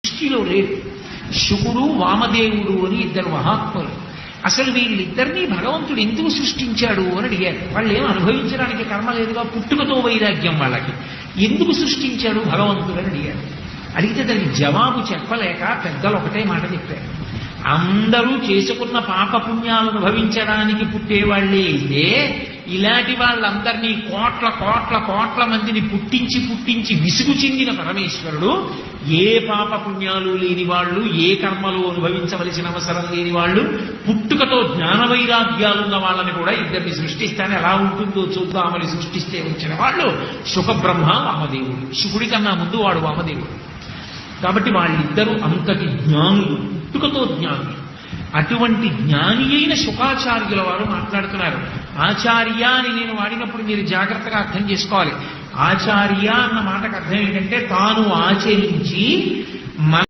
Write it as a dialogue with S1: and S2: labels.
S1: సృష్టిలో లేడు. శుకుడు వామదేవుడు అని ఇద్దరు మహాత్ములు. అసలు వీళ్ళిద్దరినీ భగవంతుడు ఎందుకు సృష్టించాడు అని అడిగారు. వాళ్ళు ఏం అనుభవించడానికి కర్మ లేదుగా, పుట్టుకతో వైరాగ్యం వాళ్ళకి. ఎందుకు సృష్టించాడు భగవంతుడు అని అడిగారు. అడిగితే దానికి జవాబు చెప్పలేక పెద్దలు ఒకటే మాట చెప్పారు. అందరూ చేసుకున్న పాపపుణ్యాలను భవించడానికి పుట్టేవాళ్లే అయితే ఇలాంటి వాళ్ళందరినీ కోట్ల కోట్ల కోట్ల మందిని పుట్టించి పుట్టించి విసుగు చెందిన పరమేశ్వరుడు ఏ పాపపుణ్యాలు లేని వాళ్ళు, ఏ కర్మలు అనుభవించవలసిన అవసరం లేని వాళ్ళు, పుట్టుకతో జ్ఞాన వైరాగ్యాలున్న వాళ్ళని కూడా ఇద్దరిని సృష్టిస్తానే ఎలా ఉంటుందో చూద్దామని సృష్టిస్తే వచ్చిన వాళ్ళు శుకబ్రహ్మ వామదేవుడు. శుకుడి కన్నా ముందు వాడు వామదేవుడు. కాబట్టి వాళ్ళిద్దరూ అంతటి జ్ఞానులు, పుట్టుకతో జ్ఞానులు. అటువంటి జ్ఞాని అయిన శుకాచార్యుల వారు మాట్లాడుతున్నారు. ఆచార్య అని నేను వాడినప్పుడు మీరు జాగ్రత్తగా అర్థం చేసుకోవాలి. ఆచార్య అన్న మాటకు అర్థం ఏంటంటే తాను ఆచరించి